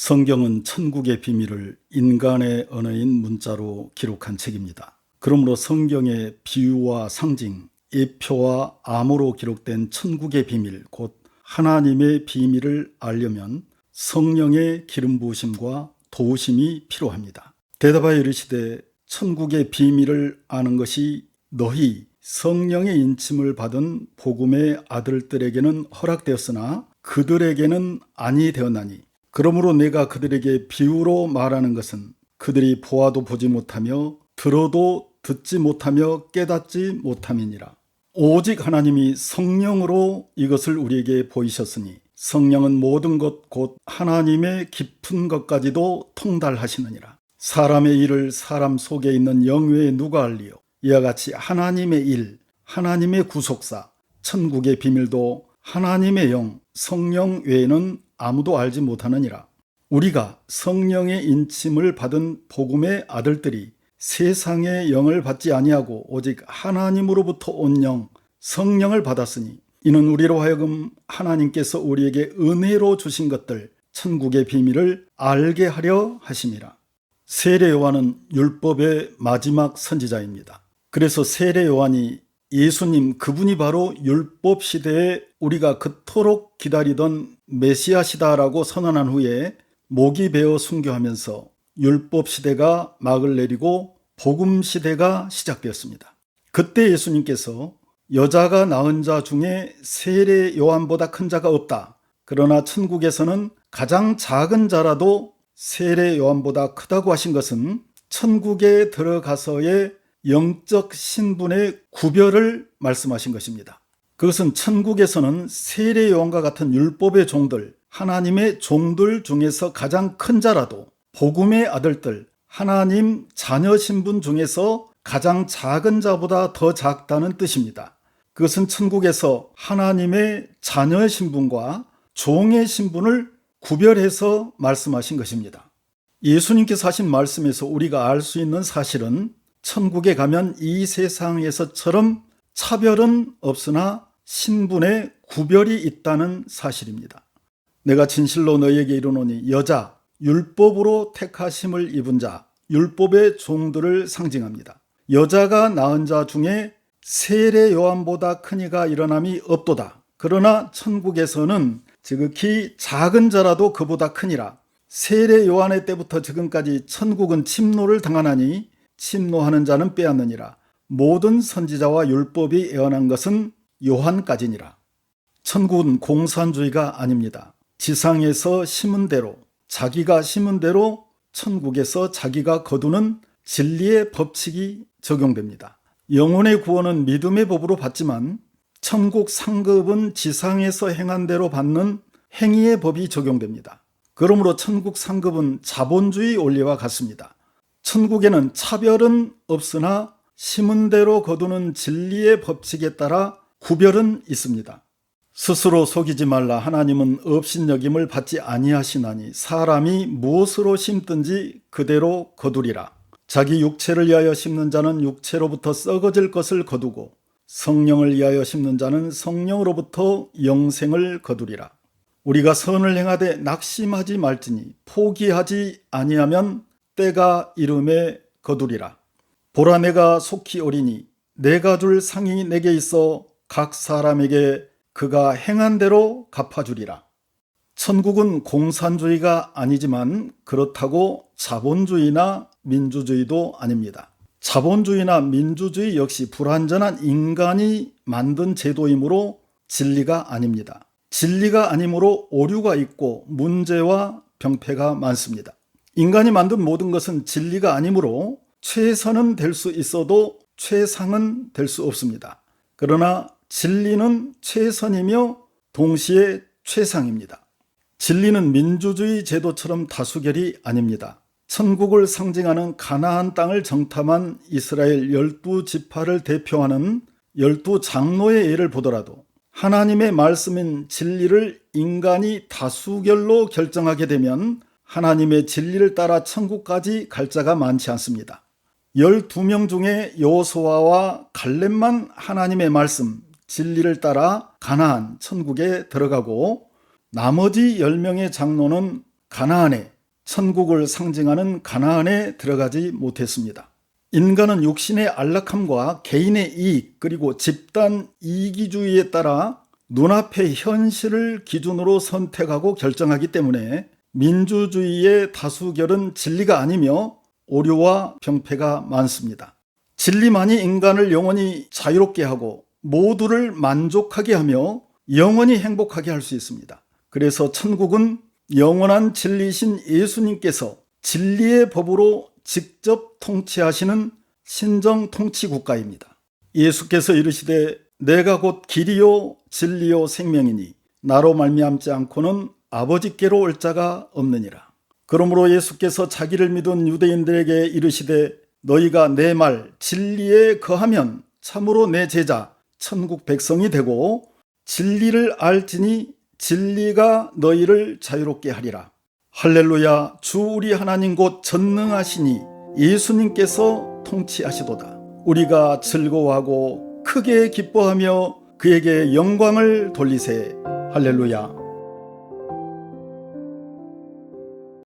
성경은 천국의 비밀을 인간의 언어인 문자로 기록한 책입니다. 그러므로 성경의 비유와 상징, 예표와 암호로 기록된 천국의 비밀, 곧 하나님의 비밀을 알려면 성령의 기름 부으심과 도우심이 필요합니다. 대답하여 이르시되 천국의 비밀을 아는 것이 너희 성령의 인침을 받은 복음의 아들들에게는 허락되었으나 그들에게는 아니 되었나니, 그러므로 내가 그들에게 비유로 말하는 것은 그들이 보아도 보지 못하며 들어도 듣지 못하며 깨닫지 못함이니라. 오직 하나님이 성령으로 이것을 우리에게 보이셨으니 성령은 모든 것 곧 하나님의 깊은 것까지도 통달하시느니라. 사람의 일을 사람 속에 있는 영 외에 누가 알리요? 이와 같이 하나님의 일, 하나님의 구속사, 천국의 비밀도 하나님의 영, 성령 외에는 아무도 알지 못하느니라. 우리가 성령의 인침을 받은 복음의 아들들이 세상의 영을 받지 아니하고 오직 하나님으로부터 온 영, 성령을 받았으니 이는 우리로 하여금 하나님께서 우리에게 은혜로 주신 것들, 천국의 비밀을 알게 하려 하심이라. 세례 요한은 율법의 마지막 선지자입니다. 그래서 세례 요한이 예수님, 그분이 바로 율법 시대에 우리가 그토록 기다리던 메시아시다라고 선언한 후에 목이 베어 순교하면서 율법 시대가 막을 내리고 복음 시대가 시작되었습니다. 그때 예수님께서 여자가 낳은 자 중에 세례 요한보다 큰 자가 없다. 그러나 천국에서는 가장 작은 자라도 세례 요한보다 크다고 하신 것은 천국에 들어가서의 영적 신분의 구별을 말씀하신 것입니다. 그것은 천국에서는 세례 요한과 같은 율법의 종들, 하나님의 종들 중에서 가장 큰 자라도 복음의 아들들, 하나님 자녀 신분 중에서 가장 작은 자보다 더 작다는 뜻입니다. 그것은 천국에서 하나님의 자녀의 신분과 종의 신분을 구별해서 말씀하신 것입니다. 예수님께서 하신 말씀에서 우리가 알 수 있는 사실은 천국에 가면 이 세상에서처럼 차별은 없으나 신분의 구별이 있다는 사실입니다. 내가 진실로 너희에게 이르노니 여자, 율법으로 택하심을 입은 자, 율법의 종들을 상징합니다. 여자가 낳은 자 중에 세례 요한보다 큰 이가 일어남이 없도다. 그러나 천국에서는 지극히 작은 자라도 그보다 크니라. 세례 요한의 때부터 지금까지 천국은 침노를 당하나니 침노하는 자는 빼앗느니라. 모든 선지자와 율법이 예언한 것은 요한까지니라. 천국은 공산주의가 아닙니다. 지상에서 심은 대로, 자기가 심은 대로 천국에서 자기가 거두는 진리의 법칙이 적용됩니다. 영혼의 구원은 믿음의 법으로 받지만 천국 상급은 지상에서 행한 대로 받는 행위의 법이 적용됩니다. 그러므로 천국 상급은 자본주의 원리와 같습니다. 천국에는 차별은 없으나 심은 대로 거두는 진리의 법칙에 따라 구별은 있습니다. 스스로 속이지 말라. 하나님은 업신여김을 받지 아니하시나니 사람이 무엇으로 심든지 그대로 거두리라. 자기 육체를 위하여 심는 자는 육체로부터 썩어질 것을 거두고 성령을 위하여 심는 자는 성령으로부터 영생을 거두리라. 우리가 선을 행하되 낙심하지 말지니 포기하지 아니하면 때가 이름에 거두리라. 보라, 내가 속히 오리니 내가 줄 상이 내게 있어 각 사람에게 그가 행한 대로 갚아주리라. 천국은 공산주의가 아니지만 그렇다고 자본주의나 민주주의도 아닙니다. 자본주의나 민주주의 역시 불완전한 인간이 만든 제도이므로 진리가 아닙니다. 진리가 아니므로 오류가 있고 문제와 병폐가 많습니다. 인간이 만든 모든 것은 진리가 아니므로 최선은 될 수 있어도 최상은 될 수 없습니다. 그러나 진리는 최선이며 동시에 최상입니다. 진리는 민주주의 제도처럼 다수결이 아닙니다. 천국을 상징하는 가나안 땅을 정탐한 이스라엘 12지파를 대표하는 12장로의 예를 보더라도 하나님의 말씀인 진리를 인간이 다수결로 결정하게 되면 하나님의 진리를 따라 천국까지 갈 자가 많지 않습니다. 12명 중에 여호수아와 갈렙만 하나님의 말씀, 진리를 따라 가나안, 천국에 들어가고 나머지 10명의 장로는 가나안에, 천국을 상징하는 가나안에 들어가지 못했습니다. 인간은 육신의 안락함과 개인의 이익 그리고 집단 이기주의에 따라 눈앞의 현실을 기준으로 선택하고 결정하기 때문에 민주주의의 다수결은 진리가 아니며 오류와 병폐가 많습니다. 진리만이 인간을 영원히 자유롭게 하고 모두를 만족하게 하며 영원히 행복하게 할 수 있습니다. 그래서 천국은 영원한 진리이신 예수님께서 진리의 법으로 직접 통치하시는 신정 통치 국가입니다. 예수께서 이르시되 내가 곧 길이요 진리요 생명이니 나로 말미암지 않고는 아버지께로 올 자가 없느니라. 그러므로 예수께서 자기를 믿은 유대인들에게 이르시되 너희가 내 말 진리에 거하면 참으로 내 제자 천국 백성이 되고 진리를 알지니 진리가 너희를 자유롭게 하리라. 할렐루야. 주 우리 하나님 곧 전능하시니 예수님께서 통치하시도다. 우리가 즐거워하고 크게 기뻐하며 그에게 영광을 돌리세. 할렐루야.